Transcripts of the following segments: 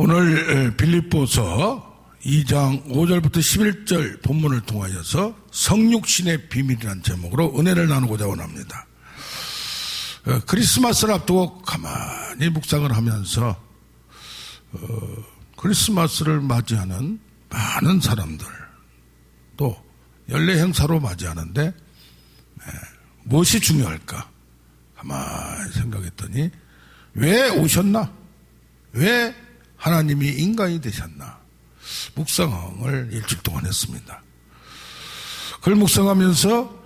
오늘 빌립보서 2장 5절부터 11절 본문을 통하여서 성육신의 비밀이라는 제목으로 은혜를 나누고자 원합니다. 크리스마스를 앞두고 가만히 묵상을 하면서 크리스마스를 맞이하는 많은 사람들, 또 연례 행사로 맞이하는데 무엇이 중요할까? 가만히 생각했더니 왜 오셨나? 왜 하나님이 인간이 되셨나? 묵상을 일주일 동안 했습니다. 그걸 묵상하면서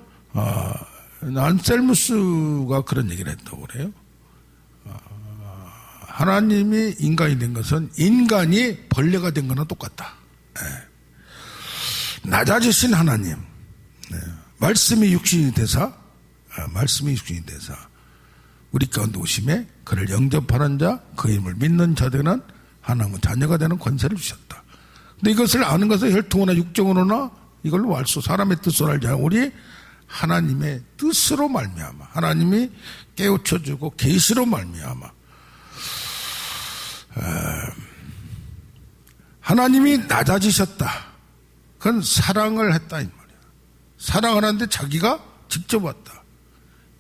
안셀무스가 그런 얘기를 했다고 그래요. 하나님이 인간이 된 것은 인간이 벌레가 된 거나 똑같다. 낮아지신 하나님, 말씀이 육신이 되사 우리 가운데 오심에 그를 영접하는 자, 그 이름을 믿는 자들은 하나님의 자녀가 되는 권세를 주셨다. 근데 이것을 아는 것은 혈통으로나 육정으로나 이걸로 알 수, 사람의 뜻으로 알지 않아. 우리 하나님의 뜻으로 말미암아, 하나님이 깨우쳐주고 계시로 말미암아, 하나님이 낮아지셨다. 그건 사랑을 했다 이 말이야. 사랑을 하는데 자기가 직접 왔다.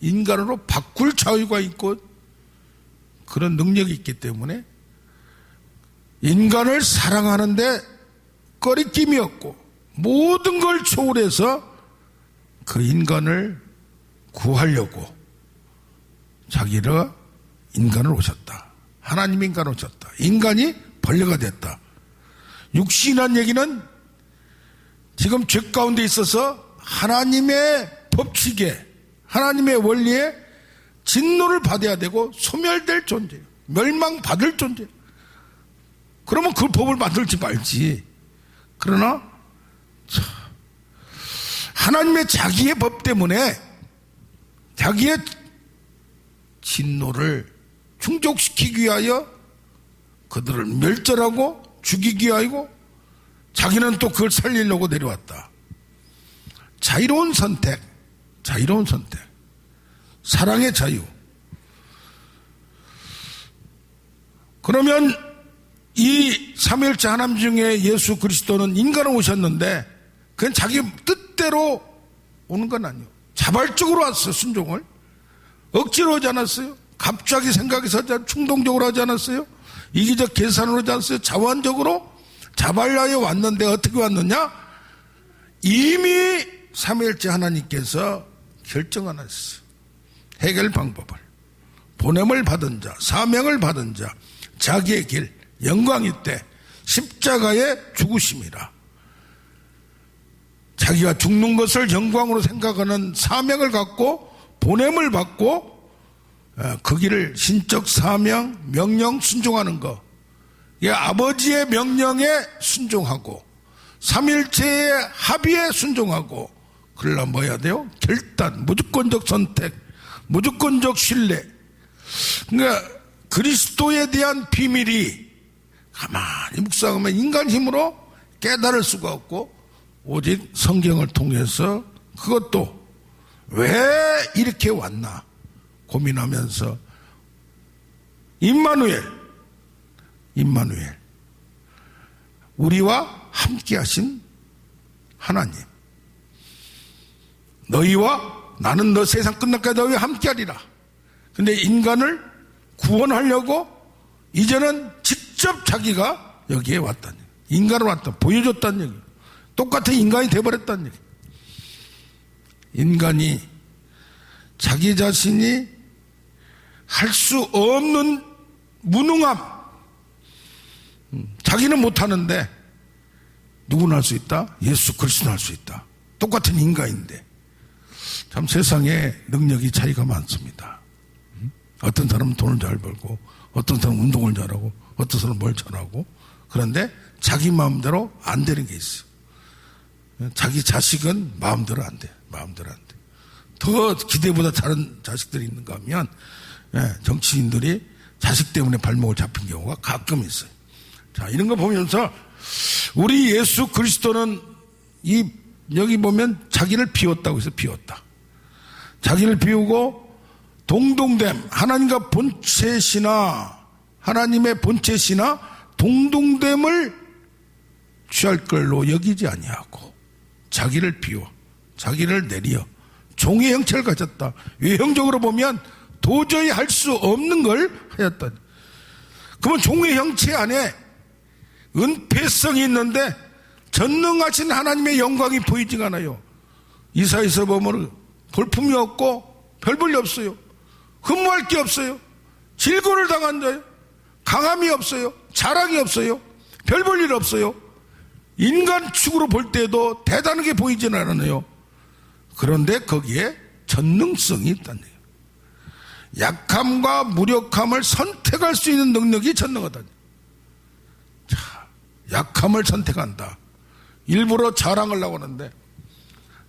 인간으로 바꿀 자유가 있고 그런 능력이 있기 때문에 인간을 사랑하는데 꺼리낌이 없고 모든 걸 초월해서 그 인간을 구하려고 자기가 인간을 오셨다. 하나님 인간 오셨다. 인간이 벌레가 됐다. 육신이라는 얘기는 지금 죄 가운데 있어서 하나님의 법칙에, 하나님의 원리에 진노를 받아야 되고 소멸될 존재예요. 멸망받을 존재예요. 그러면 그 법을 만들지 말지. 그러나 하나님의 자기의 법 때문에 자기의 진노를 충족시키기 위하여 그들을 멸절하고 죽이기 위하여 자기는 또 그걸 살리려고 내려왔다. 자유로운 선택, 사랑의 자유. 그러면 이 삼위일체 하나님 중에 예수 그리스도는 인간으로 오셨는데 그건 자기 뜻대로 오는 건 아니에요. 자발적으로 왔어요. 순종을 억지로 하지 않았어요. 갑자기 생각해서 충동적으로 하지 않았어요. 이기적 계산으로 하지 않았어요. 자원적으로 자발하여 왔는데 어떻게 왔느냐? 이미 삼위일체 하나님께서 결정하셨어요. 해결 방법을, 보냄을 받은 자, 사명을 받은 자, 자기의 길, 영광이 때 십자가의 죽으심이라. 자기가 죽는 것을 영광으로 생각하는 사명을 갖고 보냄을 받고 그 길을 신적 사명, 명령 순종하는 것. 아버지의 명령에 순종하고 삼일체의 합의에 순종하고 그러려면 뭐 해야 돼요? 결단, 무조건적 선택, 무조건적 신뢰. 그러니까 그리스도에 대한 비밀이 가만히 묵상하면 인간 힘으로 깨달을 수가 없고 오직 성경을 통해서 그것도 왜 이렇게 왔나 고민하면서 임마누엘, 우리와 함께 하신 하나님, 너희와 나는 너 세상 끝날까지 너희와 함께 하리라. 근데 인간을 구원하려고 이제는 직접 자기가 여기에 왔다는 얘기. 인간을 왔다, 보여줬다는 얘기. 똑같은 인간이 돼버렸다는 얘기. 인간이 자기 자신이 할 수 없는 무능함, 자기는 못하는데 누구는 할 수 있다? 예수 그리스도는 할 수 있다. 똑같은 인간인데 참 세상에 능력이 차이가 많습니다. 어떤 사람은 돈을 잘 벌고 어떤 사람은 운동을 잘하고 어떤 사람은 뭘 잘하고, 그런데 자기 마음대로 안 되는 게 있어. 자기 자식은 마음대로 안 돼. 더 기대보다 다른 자식들이 있는가 하면 정치인들이 자식 때문에 발목을 잡힌 경우가 가끔 있어요. 자, 이런 거 보면서 우리 예수 그리스도는 여기 보면 자기를 비웠다고 해서 비웠다. 자기를 비우고 동동됨, 하나님과 본체시나 하나님의 본체시나 동등됨을 취할 걸로 여기지 아니하고 자기를 비워 자기를 내려 종의 형체를 가졌다. 외형적으로 보면 도저히 할 수 없는 걸 하였다. 그러면 종의 형체 안에 은폐성이 있는데 전능하신 하나님의 영광이 보이지가 않아요. 이사야서 보면 볼품이 없고 별 볼이 없어요. 흠모할 게 없어요. 질고를 당한 자예요. 강함이 없어요. 자랑이 없어요. 별 볼 일 없어요. 인간 축으로 볼 때도 대단하게 보이지는 않아요. 그런데 거기에 전능성이 있다는 거예요. 약함과 무력함을 선택할 수 있는 능력이 전능하다. 자, 약함을 선택한다. 일부러 자랑을 하고 하는데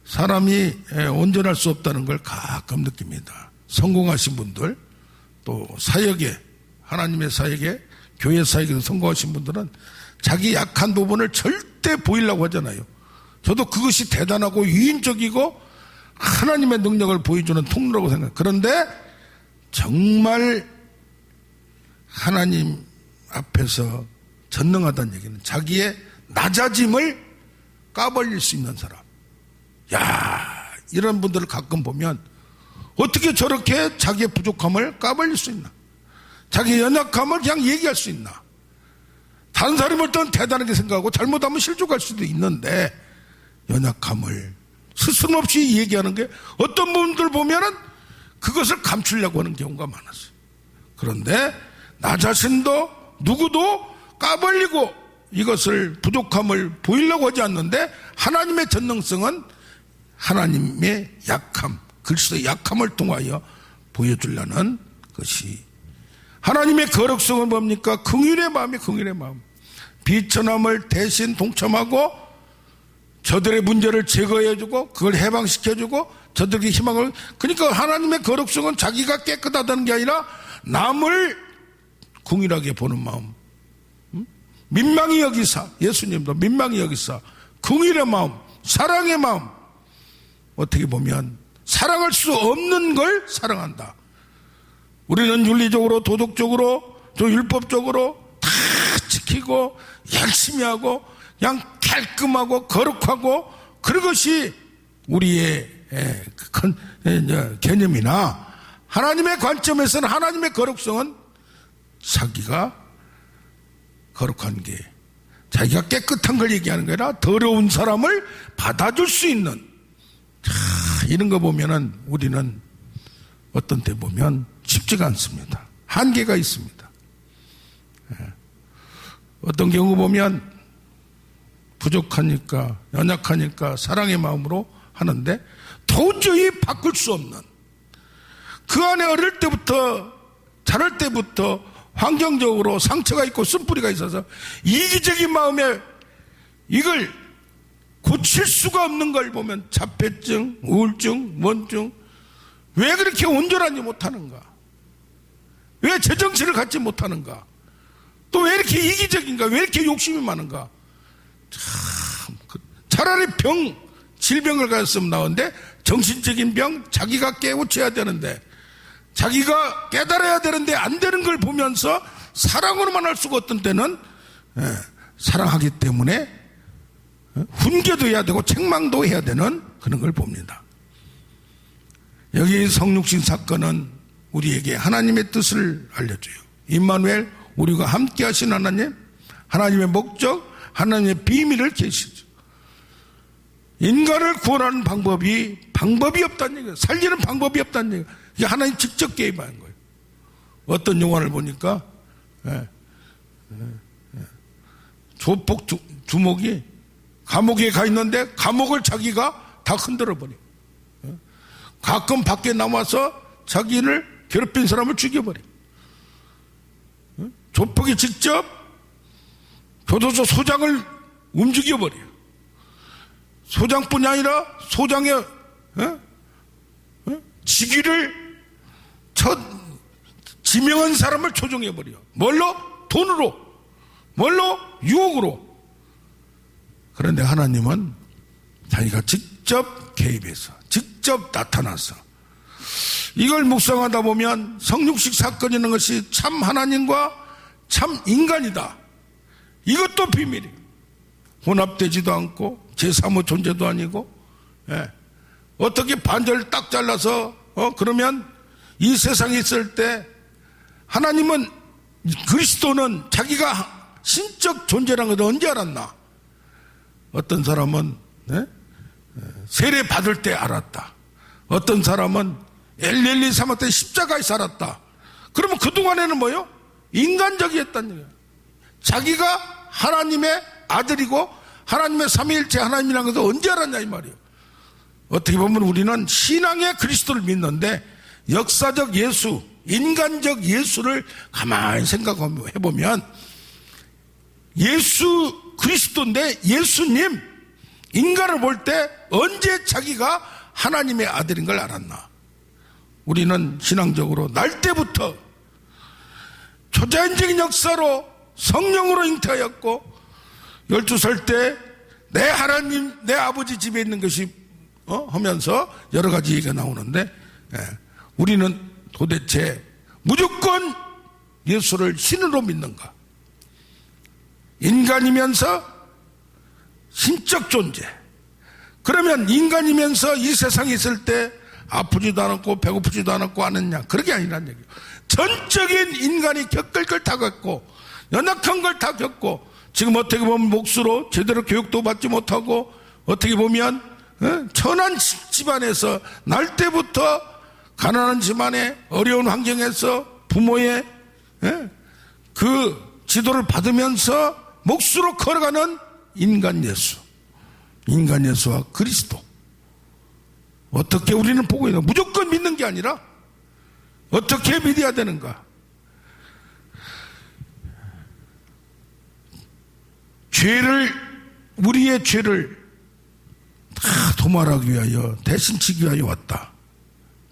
사람이 온전할 수 없다는 걸 가끔 느낍니다. 성공하신 분들, 또 사역에, 하나님의 사역에, 교회 사역에서 성공하신 분들은 자기 약한 부분을 절대 보이려고 하잖아요. 저도 그것이 대단하고 유인적이고 하나님의 능력을 보여주는 통로라고 생각해요. 그런데 정말 하나님 앞에서 전능하다는 얘기는 자기의 낮아짐을 까발릴 수 있는 사람. 야, 이런 분들을 가끔 보면 어떻게 저렇게 자기의 부족함을 까발릴 수 있나? 자기의 연약함을 그냥 얘기할 수 있나? 다른 사람이 볼 때는 대단하게 생각하고 잘못하면 실족할 수도 있는데 연약함을 스스럼없이 얘기하는 게 어떤 분들 보면은 그것을 감추려고 하는 경우가 많았어요. 그런데 나 자신도 누구도 까발리고 이것을 부족함을 보이려고 하지 않는데 하나님의 전능성은 하나님의 약함, 그리스도의 약함을 통하여 보여주려는 것이 하나님의 거룩성은 뭡니까? 긍휼의 마음이 긍휼의 마음. 비천함을 대신 동참하고 저들의 문제를 제거해주고 그걸 해방시켜주고 저들에게 희망을, 그러니까 하나님의 거룩성은 자기가 깨끗하다는 게 아니라 남을 긍휼하게 보는 마음. 민망히 여기사, 예수님도 민망히 여기사 긍휼의 마음, 사랑의 마음. 어떻게 보면 사랑할 수 없는 걸 사랑한다. 우리는 윤리적으로 도덕적으로 또 율법적으로 다 지키고 열심히 하고 그냥 깔끔하고 거룩하고 그런 것이 우리의 개념이나 하나님의 관점에서는 하나님의 거룩성은 자기가 거룩한 게 자기가 깨끗한 걸 얘기하는 게 아니라 더러운 사람을 받아줄 수 있는, 자, 이런 거 보면은 우리는 어떤 때 보면 쉽지가 않습니다. 한계가 있습니다. 어떤 경우 보면 부족하니까 연약하니까 사랑의 마음으로 하는데 도저히 바꿀 수 없는, 그 안에 어릴 때부터 자랄 때부터 환경적으로 상처가 있고 쓴뿌리가 있어서 이기적인 마음에 이걸 고칠 수가 없는 걸 보면 자폐증, 우울증, 원증, 왜 그렇게 온전하지 못하는가? 왜 제정신을 갖지 못하는가? 또 왜 이렇게 이기적인가? 왜 이렇게 욕심이 많은가? 참, 차라리 질병을 가졌으면 나오는데 정신적인 병 자기가 깨우쳐야 되는데 자기가 깨달아야 되는데 안 되는 걸 보면서 사랑으로만 할 수가 없던 때는 사랑하기 때문에 훈계도 해야 되고 책망도 해야 되는 그런 걸 봅니다. 여기 성육신 사건은 우리에게 하나님의 뜻을 알려줘요. 임마누엘, 우리가 함께 하신 하나님, 하나님의 목적, 하나님의 비밀을 계시죠. 인간을 구원하는 방법이 없다는 얘기예요. 살리는 방법이 없다는 얘기예요. 이게 하나님 직접 개입하는 거예요. 어떤 영화를 보니까 조폭 주목이 감옥에 가 있는데 감옥을 자기가 다 흔들어 버려요. 가끔 밖에 나와서 자기를 괴롭힌 사람을 죽여버려요. 조폭이 직접 교도소 소장을 움직여버려요. 소장뿐이 아니라 소장의 직위를 지명한 사람을 조종해버려요. 뭘로? 돈으로. 뭘로? 유혹으로. 그런데 하나님은 자기가 직접 개입해서 직접 나타나서 이걸 묵상하다 보면 성육식 사건이라는 것이 참 하나님과 참 인간이다. 이것도 비밀이에요. 혼합되지도 않고 제3의 존재도 아니고, 예. 어떻게 반절 딱 잘라서 그러면 이 세상에 있을 때 하나님은, 그리스도는 자기가 신적 존재라는 걸 언제 알았나? 어떤 사람은 세례 받을 때 알았다. 어떤 사람은 엘리엘리 사마 때 십자가에 살았다. 그러면 그동안에는 뭐요? 인간적이었다는 얘기예요. 자기가 하나님의 아들이고 하나님의 삼위일체 하나님이라는 것을 언제 알았냐 이 말이에요. 어떻게 보면 우리는 신앙의 그리스도를 믿는데 역사적 예수, 인간적 예수를 가만히 생각해보면 예수 그리스도인데 예수님, 인간을 볼 때 언제 자기가 하나님의 아들인 걸 알았나? 우리는 신앙적으로 날 때부터 초자연적인 역사로 성령으로 잉태하였고 12살 때 내 하나님, 내 아버지 집에 있는 것이 하면서 여러 가지 얘기가 나오는데, 우리는 도대체 무조건 예수를 신으로 믿는가? 인간이면서 신적 존재. 그러면 인간이면서 이 세상에 있을 때 아프지도 않았고 배고프지도 않았고 하느냐? 그런 게 아니란 얘기예요. 전적인 인간이 겪을 걸 다 겪고 연약한 걸 다 겪고, 지금 어떻게 보면 목수로 제대로 교육도 받지 못하고, 어떻게 보면 천한 집안에서 날 때부터 가난한 집안에 어려운 환경에서 부모의 그 지도를 받으면서 목수로 걸어가는 인간 예수, 인간 예수와 그리스도, 어떻게 우리는 보고 있나? 무조건 믿는 게 아니라 어떻게 믿어야 되는가? 우리의 죄를 다 도말하기 위하여, 대신 지기 위하여 왔다.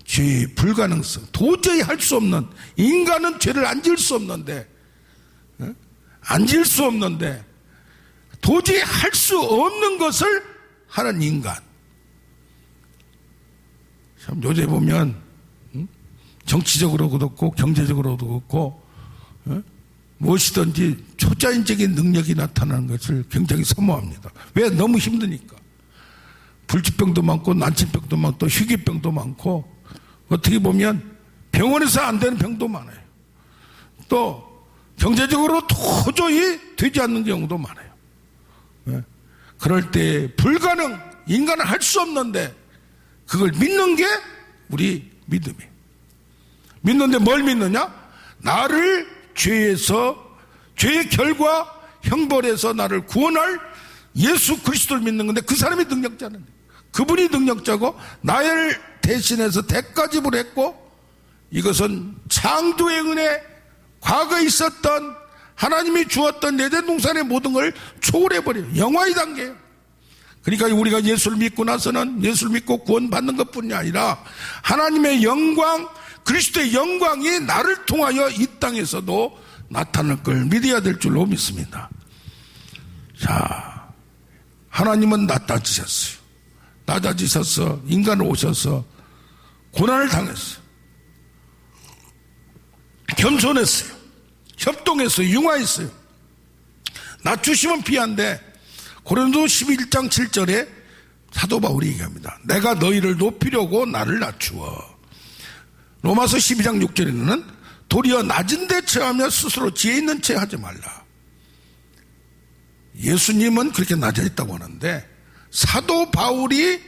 죄의 불가능성, 도저히 할 수 없는, 인간은 죄를 안 지을 수 없는데, 도저히 할 수 없는 것을 하는 인간. 참 요새 보면 정치적으로도 그렇고 경제적으로도 그렇고 무엇이든지 초자연적인 능력이 나타나는 것을 굉장히 사모합니다. 왜? 너무 힘드니까. 불치병도 많고 난치병도 많고 또 희귀병도 많고, 어떻게 보면 병원에서 안 되는 병도 많아요. 또 경제적으로 도저히 되지 않는 경우도 많아요. 그럴 때 불가능, 인간은 할 수 없는데 그걸 믿는 게 우리 믿음이에요. 믿는데 뭘 믿느냐? 나를 죄의 결과 형벌에서 나를 구원할 예수 그리스도를 믿는 건데, 그 사람이 능력자는, 그분이 능력자고 나를 대신해서 대가 지불했고, 이것은 창조의 은혜, 과거에 있었던 하나님이 주었던 에덴 동산의 모든 걸 초월해버려요. 영화의 단계예요. 그러니까 우리가 예수를 믿고 나서는 예수를 믿고 구원받는 것뿐이 아니라 하나님의 영광, 그리스도의 영광이 나를 통하여 이 땅에서도 나타날 걸 믿어야 될 줄로 믿습니다. 자, 하나님은 낮아지셨어요. 낮아지셔서 인간으로 오셔서 고난을 당했어요. 겸손했어요. 협동했어요. 융화했어요. 낮추시면 피한데, 고린도 11장 7절에 사도 바울이 얘기합니다. 내가 너희를 높이려고 나를 낮추어. 로마서 12장 6절에는 도리어 낮은 데 처하며 스스로 지혜 있는 채 하지 말라. 예수님은 그렇게 낮아 있다고 하는데, 사도 바울이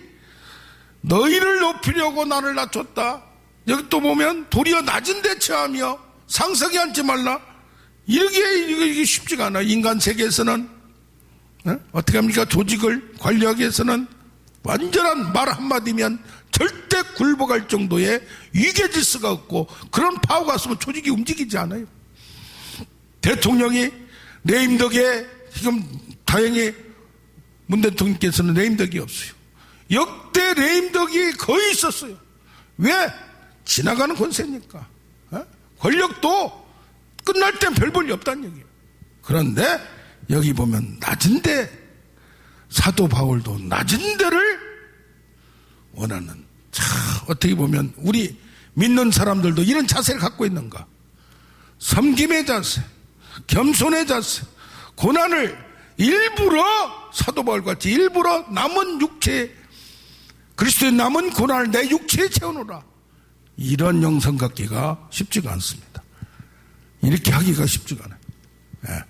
너희를 높이려고 나를 낮췄다. 여기 또 보면 도리어 낮은 데 처하며 상석에 앉지 말라. 이게 쉽지가 않아요. 인간 세계에서는 어떻게 합니까? 조직을 관리하기 위해서는 완전한 말 한마디면 절대 굴복할 정도의 위계질서가 없고, 그런 파워가 없으면 조직이 움직이지 않아요. 대통령이 레임 덕에, 지금 다행히 문 대통령께서는 레임 덕이 없어요. 역대 레임 덕이 거의 있었어요. 왜? 지나가는 권세니까. 권력도 끝날 땐 별 볼일 없다는 얘기예요. 그런데 여기 보면 낮은데, 사도 바울도 낮은 데를 원하는, 어떻게 보면 우리 믿는 사람들도 이런 자세를 갖고 있는가? 섬김의 자세, 겸손의 자세, 고난을 일부러 사도 바울같이 일부러 남은 육체, 그리스도의 남은 고난을 내 육체에 채워놓으라. 이런 영성 갖기가 쉽지가 않습니다. 이렇게 하기가 쉽지가 않아요. 예.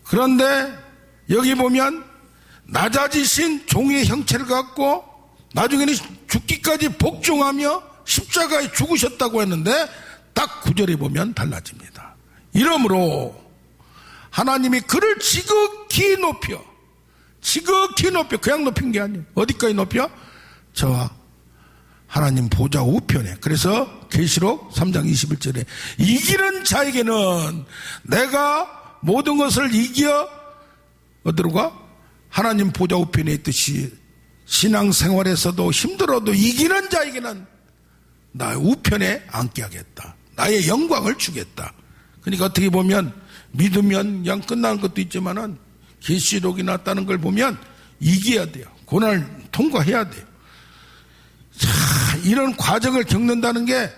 그런데 여기 보면 낮아지신 종의 형체를 갖고 나중에는 죽기까지 복종하며 십자가에 죽으셨다고 했는데 딱 9절에 보면 달라집니다. 이러므로 하나님이 그를 지극히 높여 그냥 높인 게 아니에요. 어디까지 높여? 저와 하나님 보좌 우편에. 그래서 계시록 3장 21절에 이기는 자에게는 내가 모든 것을 이겨 어디로 가? 하나님 보좌 우편에 있듯이 신앙생활에서도 힘들어도 이기는 자에게는 나의 우편에 앉게 하겠다. 나의 영광을 주겠다. 그러니까 어떻게 보면 믿으면 그냥 끝나는 것도 있지만은 계시록이나 다른 걸 보면 이겨야 돼요. 고난을 통과해야 돼요. 자, 이런 과정을 겪는다는 게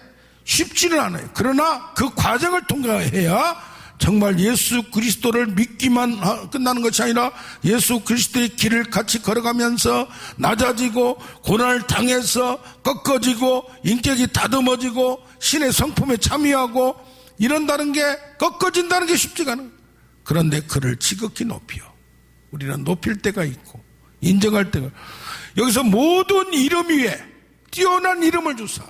쉽지는 않아요. 그러나 그 과정을 통과해야 정말 예수 그리스도를 믿기만 끝나는 것이 아니라 예수 그리스도의 길을 같이 걸어가면서 낮아지고 고난을 당해서 꺾어지고 인격이 다듬어지고 신의 성품에 참여하고 이런다는 게 꺾어진다는 게 쉽지가 않아요. 그런데 그를 지극히 높여 우리는 높일 때가 있고 인정할 때가, 여기서 모든 이름 위에 뛰어난 이름을 주사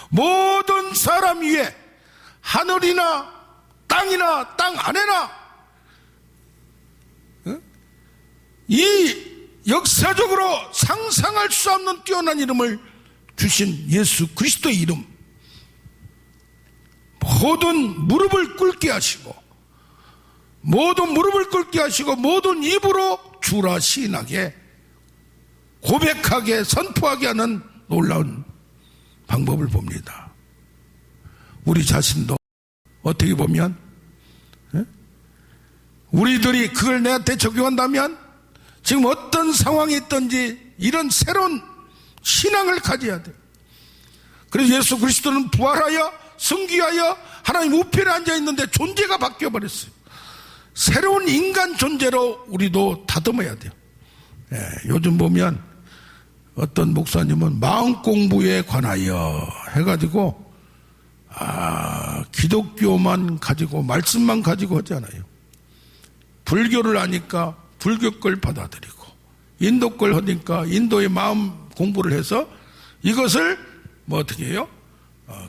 모든 사람 위에 하늘이나 땅이나 땅 안에나 이 역사적으로 상상할 수 없는 뛰어난 이름을 주신 예수 그리스도의 이름, 모든 무릎을 꿇게 하시고 모든 입으로 주라 시인하게 고백하게 선포하게 하는 놀라운 방법을 봅니다. 우리 자신도 어떻게 보면 우리들이 그걸 내한테 적용한다면 지금 어떤 상황이 있든지 이런 새로운 신앙을 가져야 돼요. 그래서 예수 그리스도는 부활하여 승귀하여 하나님 우편에 앉아있는데 존재가 바뀌어버렸어요. 새로운 인간 존재로 우리도 다듬어야 돼요. 요즘 보면 어떤 목사님은 마음 공부에 관하여 해가지고 기독교만 가지고 말씀만 가지고 하지 않아요. 불교를 하니까 불교 걸 받아들이고 인도 걸 하니까 인도의 마음 공부를 해서 이것을 뭐 어떻게 해요?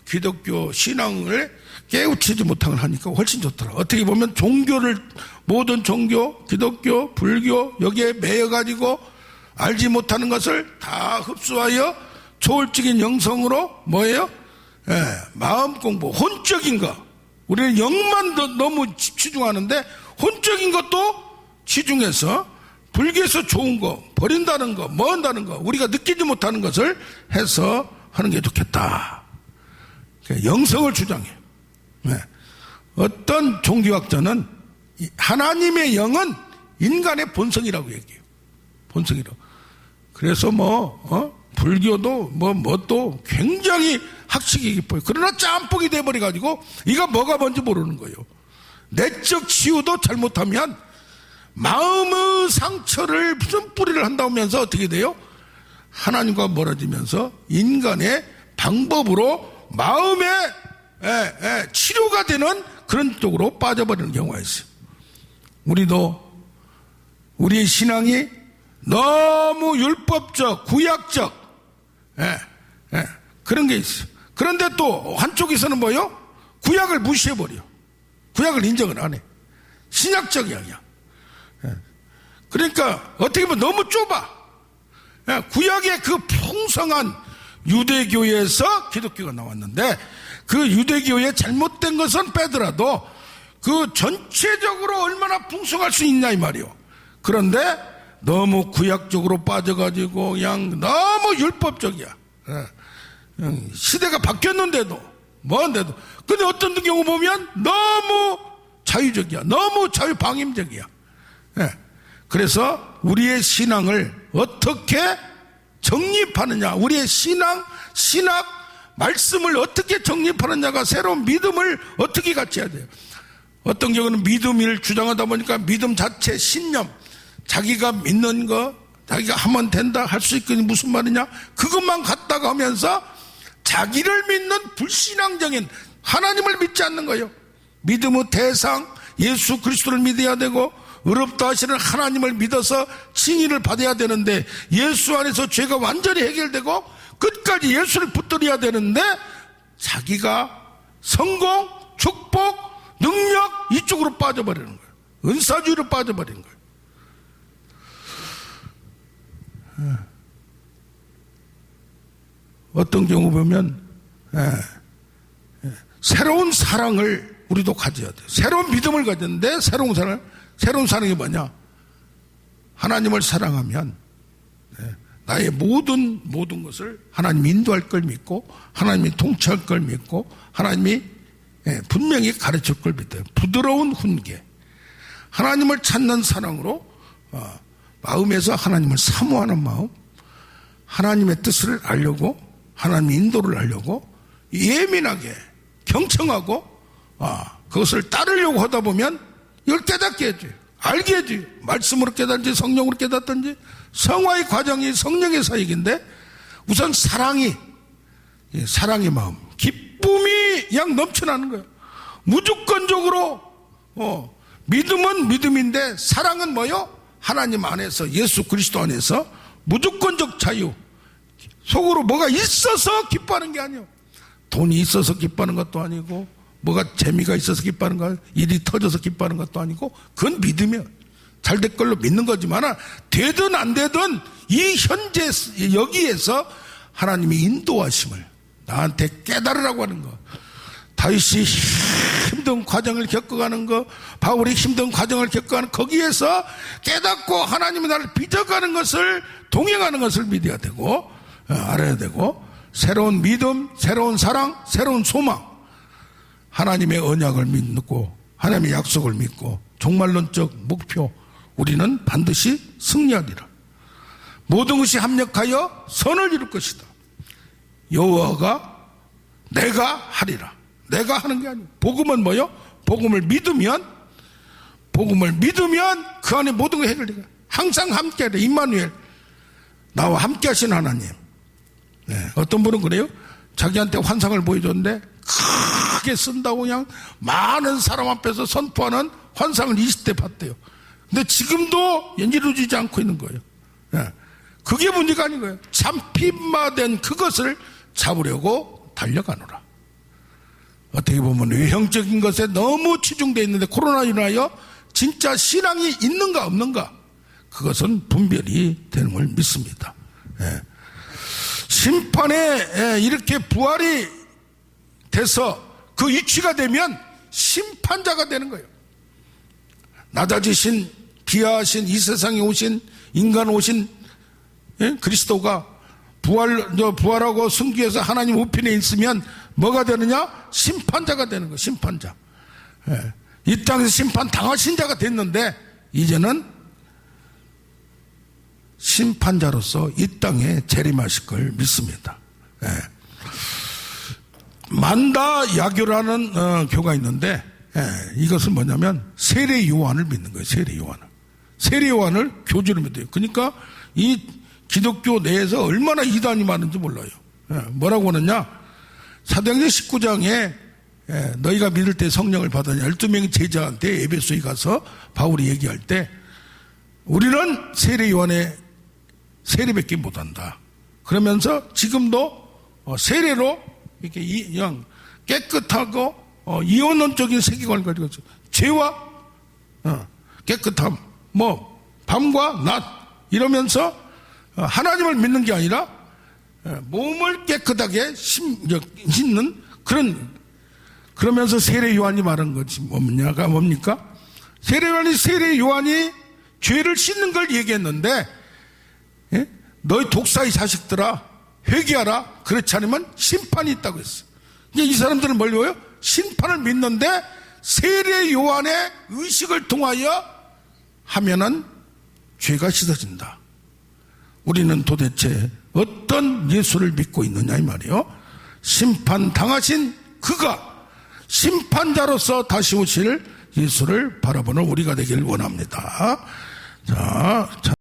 기독교 신앙을 깨우치지 못한 걸 하니까 훨씬 좋더라. 어떻게 보면 종교를 모든 종교, 기독교, 불교 여기에 매여가지고 알지 못하는 것을 다 흡수하여 초월적인 영성으로 뭐예요? 마음 공부, 혼적인 거. 우리는 영만 너무 치중하는데 혼적인 것도 치중해서 불교에서 좋은 거, 버린다는 거, 뭐 한다는 거, 우리가 느끼지 못하는 것을 해서 하는 게 좋겠다. 영성을 주장해. 어떤 종교학자는 하나님의 영은 인간의 본성이라고 얘기해요. 본성이라고. 그래서 불교도 또 굉장히 학식이 깊어요. 그러나 짬뽕이 돼버려가지고 이가 뭐가 뭔지 모르는 거예요. 내적 치유도 잘못하면 마음의 상처를 무슨 뿌리를 한다면서 어떻게 돼요? 하나님과 멀어지면서 인간의 방법으로 마음의 치료가 되는 그런 쪽으로 빠져버리는 경우가 있어요. 우리도 우리의 신앙이 너무 율법적, 구약적 그런 게 있어요. 그런데 또 한쪽에서는 뭐요? 구약을 무시해버려. 구약을 인정을 안 해. 신약적이야 그냥. 그러니까 어떻게 보면 너무 좁아. 구약의 그 풍성한 유대교에서 기독교가 나왔는데 그 유대교의 잘못된 것은 빼더라도 그 전체적으로 얼마나 풍성할 수 있냐 이 말이요. 그런데 너무 구약적으로 빠져가지고 그냥 너무 율법적이야. 시대가 바뀌었는데도 뭐한데도. 근데 어떤 경우 보면 너무 자유적이야. 너무 자유방임적이야. 그래서 우리의 신앙을 어떻게 정립하느냐, 우리의 신학, 말씀을 어떻게 정립하느냐가 새로운 믿음을 어떻게 갖춰야 돼요. 어떤 경우는 믿음을 주장하다 보니까 믿음 자체, 신념, 자기가 믿는 거, 자기가 하면 된다, 할 수 있겠니, 무슨 말이냐? 그것만 갖다가 하면서 자기를 믿는 불신앙적인 하나님을 믿지 않는 거예요. 믿음의 대상, 예수 그리스도를 믿어야 되고, 의롭다 하시는 하나님을 믿어서 칭의를 받아야 되는데, 예수 안에서 죄가 완전히 해결되고 끝까지 예수를 붙들어야 되는데, 자기가 성공, 축복, 능력 이쪽으로 빠져버리는 거예요. 은사주의로 빠져버리는 거예요. 어떤 경우 보면 새로운 사랑을 우리도 가져야 돼요. 새로운 믿음을 가졌는데 새로운 사랑이 뭐냐? 하나님을 사랑하면 나의 모든 것을 하나님이 인도할 걸 믿고, 하나님이 통치할 걸 믿고, 하나님이 분명히 가르칠 걸 믿어요. 부드러운 훈계, 하나님을 찾는 사랑으로 마음에서 하나님을 사모하는 마음, 하나님의 뜻을 알려고, 하나님의 인도를 알려고 예민하게 경청하고 그것을 따르려고 하다 보면 이걸 깨닫게 해줘요. 알게 해줘요. 말씀으로 깨닫든지 성령으로 깨닫든지. 성화의 과정이 성령의 사역인데, 우선 사랑의 마음, 기쁨이 그냥 넘쳐나는 거예요. 무조건적으로 믿음은 믿음인데 사랑은 뭐요? 하나님 안에서, 예수 그리스도 안에서 무조건적 자유. 속으로 뭐가 있어서 기뻐하는 게 아니에요. 돈이 있어서 기뻐하는 것도 아니고, 뭐가 재미가 있어서 기뻐하는 거, 일이 터져서 기뻐하는 것도 아니고, 그건 믿으면 잘 될 걸로 믿는 거지만, 되든 안 되든 이 현재 여기에서 하나님이 인도하심을 나한테 깨달으라고 하는 거. 다윗이 힘든 과정을 겪어가는 거, 바울이 힘든 과정을 겪어가는 거기에서 깨닫고 하나님이 나를 빚어가는 것을, 동행하는 것을 믿어야 되고, 알아야 되고, 새로운 믿음, 새로운 사랑, 새로운 소망, 하나님의 언약을 믿고, 하나님의 약속을 믿고, 종말론적 목표, 우리는 반드시 승리하리라. 모든 것이 합력하여 선을 이룰 것이다. 여호와가 내가 하리라. 내가 하는 게 아니에요. 복음은 뭐요? 복음을 믿으면 그 안에 모든 게 해결돼요. 항상 함께 하래. 임마누엘, 나와 함께 하신 하나님. 어떤 분은 그래요. 자기한테 환상을 보여줬는데 크게 쓴다고 그냥 많은 사람 앞에서 선포하는 환상을 20대 봤대요. 근데 지금도 이루어지지 않고 있는 거예요. 그게 문제가 아닌 거예요. 잠핍마된 그것을 잡으려고 달려가노라. 어떻게 보면 외형적인 것에 너무 치중되어 있는데, 코로나로 인하여 진짜 신앙이 있는가 없는가, 그것은 분별이 되는 걸 믿습니다. 심판에 이렇게 부활이 돼서 그 위치가 되면 심판자가 되는 거예요. 낮아지신, 비하하신, 이 세상에 오신, 인간 오신 그리스도가 부활하고 승귀해서 하나님 우편에 있으면 뭐가 되느냐? 심판자가 되는 거예요. 심판자. 이 땅에서 심판 당하신 자가 됐는데, 이제는 심판자로서 이 땅에 재림하실 걸 믿습니다. 만다 야교라는 교가 있는데, 이것은 뭐냐면 세례 요한을 믿는 거예요. 세례 요한을 교주로 믿어요. 그러니까 이 기독교 내에서 얼마나 이단이 많은지 몰라요. 뭐라고 하느냐? 사도행전 19장에 너희가 믿을 때 성령을 받으니 12명의 제자한테 에베소에 가서 바울이 얘기할 때, 우리는 세례 요한의 세례밖에 못한다. 그러면서 지금도 세례로 이렇게 그냥 깨끗하고 이원론적인 세계관을 가지고 있어요. 죄와 깨끗함, 밤과 낮 이러면서 하나님을 믿는 게 아니라 몸을 깨끗하게 씻는 그러면서 세례 요한이 말한 것이 뭡니까? 세례 요한이 죄를 씻는 걸 얘기했는데, 너희 독사의 자식들아 회개하라. 그렇지 않으면 심판이 있다고 했어. 이 사람들은 뭘 배워요? 심판을 믿는데 세례 요한의 의식을 통하여 하면은 죄가 씻어진다. 우리는 도대체 어떤 예수를 믿고 있느냐 이 말이에요. 심판 당하신 그가 심판자로서 다시 오실 예수를 바라보는 우리가 되길 원합니다. 자.